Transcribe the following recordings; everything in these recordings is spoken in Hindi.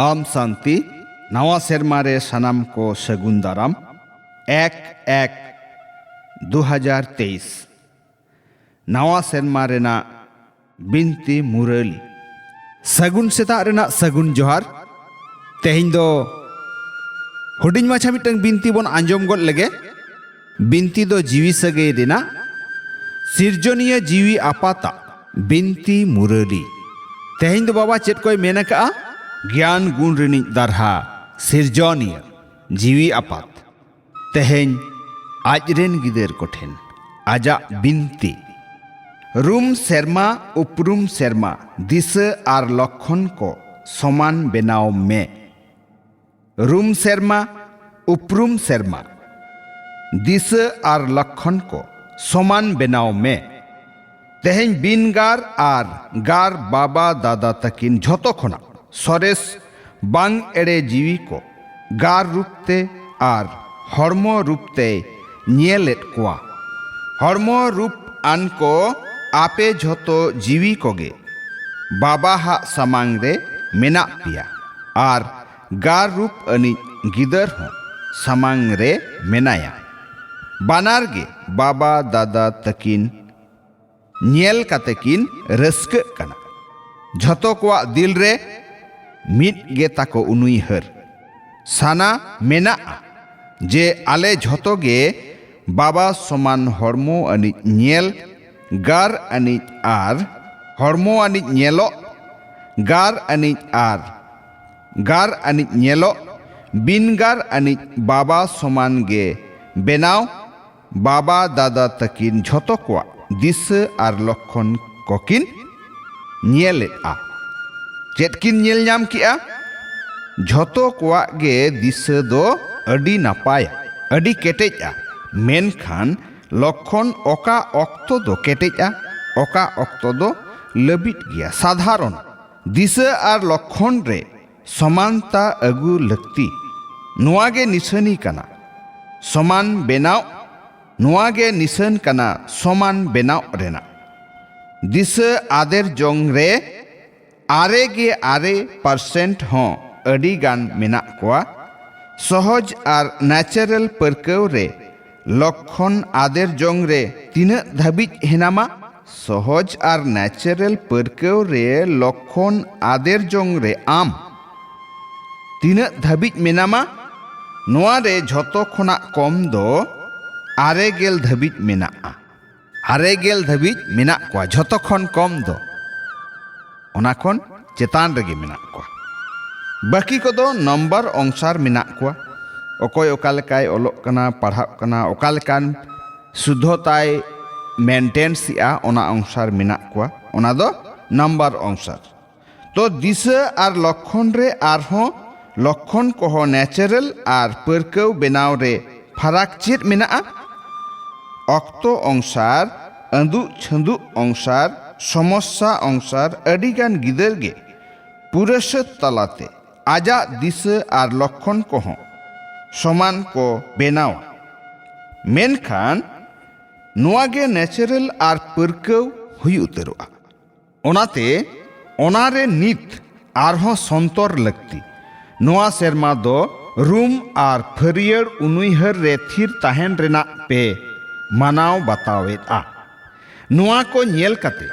आम शांति नवा सेरमारे सनाम को सगुन दाराम 1-1-2023 नवा सेरमारे ना बिनती मुरली सगुन सेता रेना सगुन जोहार तेहिं दो हुडिंग माछा मिटंग बिनती बोन आंजोम गोद लगे बिनती दो जीवी सगे रेना सिरजोनिया जीवी आपाता बिनती मुरली तेहिं दो बाबा चेत कोई मेना का ज्ञान गुण रिनी दारहा सिरजोनिया जीवी आपात तेहें आजरेन गिदेर कोठेन आजा बिनती रूम सेरमा उपरूम सेरमा दिशा आर लक्षण को समान बेनाव में रूम सेरमा उपरूम सेरमा दिशा आर लक्षण को समान बेनाव में तेहें बिनगार आर गार बाबा दादा तकिन झोतो खोना सरेस बांग एड़े जीवी को गार रूपते आर हर्मो रूपते नियलेट कोआ हर्मो रूप आन को आपे झोतो जीवी कोगे बाबा हा समांग रे मेना पिया आर गार रूप अनि गिदर हो समांग रे मेनाया बानार गे बाबा दादा तकिन नियल कातेकिन रस्क कना झोतो कोआ दिल रे मिट गे ताको उनुइहर साना मेना जे आले झोतो गे बाबा समान हर्मो अनि नियल गार अनि आर हर्मो अनि नियलो गार अनि आर गार अनि नियलो बिनगार अनि बाबा समान गे बेनाव बाबा दादा तकिन झोतो कोआ दिशा आर लक्षण कोकिन नियलेट आ चेतकिन नियल नाम किया झोतो कोआ गे दिशा दो अडी नापाय अडी केटेजा मेनखान लक्षण ओका ऑक्तो दो केटेजा ओका ऑक्तो दो लबिट गया साधारण दिशा आर लक्षण रे समानता अगु लक्ति नुआगे निशानी कना समान बेनाव नुआगे निशान कना समान बेनाव रेना दिशा आदेर जोंग रे आरे गे 8% हों अडी गान मेना कोआ सहज आर नेचुरल परकव रे लक्षण आदेर जोंग रे तीन धाबिज हेनामा सहज आर नेचुरल परकव रे लक्षण आदेर जोंग रे आम तीन धाबिज मेनामा नोआ रे झोतो खोना कम दो 8 धाबिज मेना 8 धाबिज मेना कोआ झोतो खन कम दो ओना खन चेतान रेगे मेना कोआ बाकी को दो नंबर अनुसार मेना कोआ ओकोय ओकालेकाय ओलोक कना पढ़ाव कना ओकालेकान शुद्धताय मेंटेन्सिया ओना अनुसार मेना कोआ ओना दो नंबर अनुसार तो दिशा आर लक्षण रे आर हो लक्षण को हो नेचुरल आर परकव बेनाव रे फराक चेत मेना अक्तो अनुसार अंदु छंदु अनुसार समस्या अनुसार अडिगान गिदर गे पुरसत तलाते आजा दिशा आर लक्षण को हो समान को बेनाव मेनखान नुआगे नेचुरल आर परकव हुई उतरवा ओनाते ओनारे नित आरहों संतर लगती नुआ सेरमा दो रूम आर फरियर उनुइहर रे थिर ताहेन रेना पे मनाव बतावेत आ नुआ को नियल कते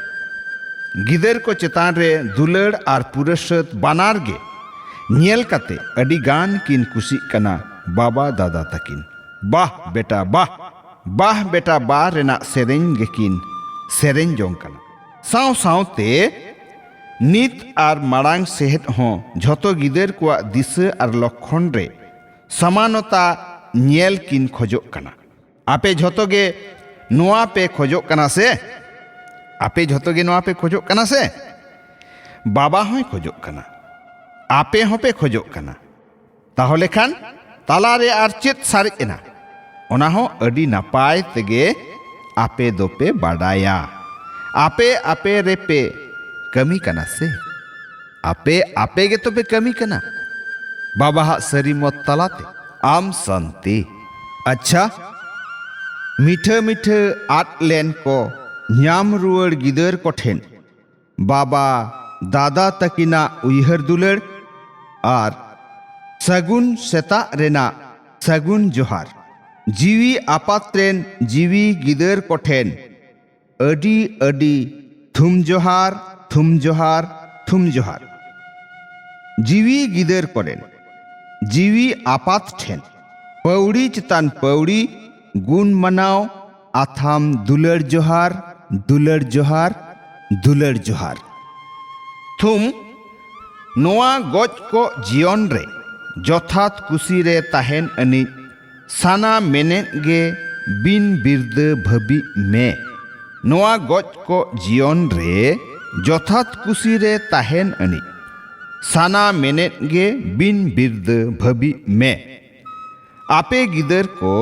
गिदर को चेतान रे दुलड़ आर पुरसत बानार गे नियल कते अडी गान किन कुसी कना बाबा दादा तकिन बाह बेटा बा रेना सेरेन गे किन सेरेन जोंग कना साव सावते नित आर मारांग सेहत हो झोतो गिदर को दिशा आर लक्षण रे समानता नियल किन खोजो कना आपे झोतो गे नोआ पे खोजो कना से आपे झोतो गे नोआ पे खोजो कना से बाबा होय खोजो कना आपे हो पे खोजो कना ताहले खान ताला रे आर चेत सारे एना ओना हो अडी नापाय तेगे आपे दोपे बाडाया आपे रे पे कमी कना से आपे गे तो पे कमी कना बाबा हा सरी मत तलाते आम शांति अच्छा मीठे आट लेन को न्याम रुअड़ गिदर को ठेन बाबा दादा तकिना उइहर दुलड़ आर सगुन सेता रेना सगुन जोहार जीवी आपात्रेन जीवी गिदर कोठेन अडी अडी थुम जोहार थुम जोहार थुम जोहार जीवी गिदर कोरेन जीवी आपात ठेन पौड़ी चितान पौड़ी गुण मनाव आथाम दुलर जोहार दुलर जोहार दुलर जोहार थुम नोआ गज को जीवन रे जथात कुसी रे ताहेन अनि साना मेने गे बिन बिरद भबी में नोआ गज को जीवन रे जथात कुसी रे ताहेन अनि साना मेने गे बिन बिरद भबी में आपे गिदर को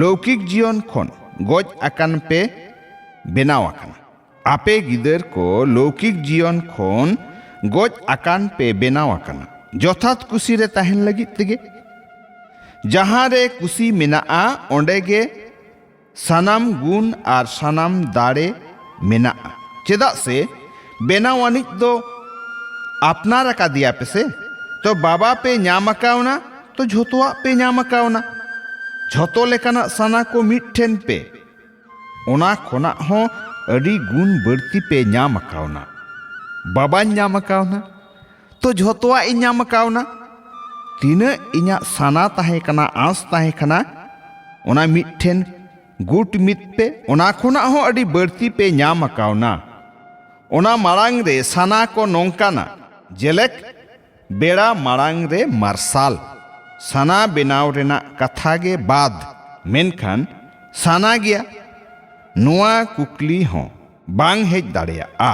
लौकिक जीवन खन गज आकान पे बेनाव आकाना आपे गिदर को लौकिक जीवन खन गज आकान पे बेनाव आकाना जथात कुसी रे ताहेन लगी तेगे जहाँ रे कुसी मेनाआ ओंडे गे सानाम गुण आर सानाम दाड़े मेनाआ चेदा से बेनावानिक दो अपनार का दिया पे से तो बाबा पे न्यामकावना तो झोतोआ पे न्यामकावना झोतो लेकाना साना को मिठेन पे ओना खोना हो अड़ी गुण बढ़ती पे न्यामकावना बाबा न्यामकावना तो झोतोआ इ न्यामकावना तीन इन्या साना ताहे कना आस ताहे कना ओना मिठेन गुट मित पे ओना खोना हो अड़ी बढ़ती पे न्यामकावना ओना मारांग रे साना को नोंकाना जेलेक बेड़ा मारांग रे मार्साल साना बेनाव रेना कथा गे बाद मेनखान साना गया नुआ कुकली हो बांग हेज दाड़ेया आ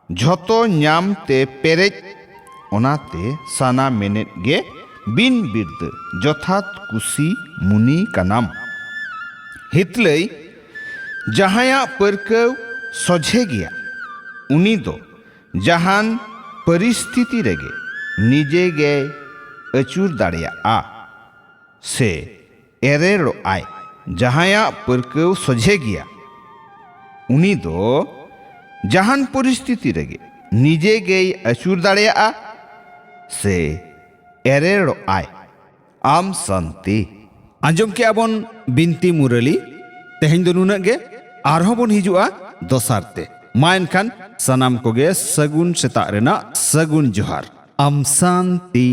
झोतो न्याम ते पेरेज ओनाते साना मेनेट गे बिन बिरद जथात कुसी मुनि कानाम हितलई जहाया परकव सोझे गया उनी दो जहान परिस्थिति रेगे निजे गे अचूर दाड़िया आ से एरेरो आय जहाया परकव सोझे गया उनी दो जहान परिस्थिति रेगे निजे गे अचूर दाड़िया आ से एरेरो आय आम शांति आंजम के आबन बिनती मुरली तेहेन दो नुना गे आरहो बन हिजुआ दोसारते मा एनखान सनाम कोगे सगुन सेता रेना सगुन जोहार आम शांति।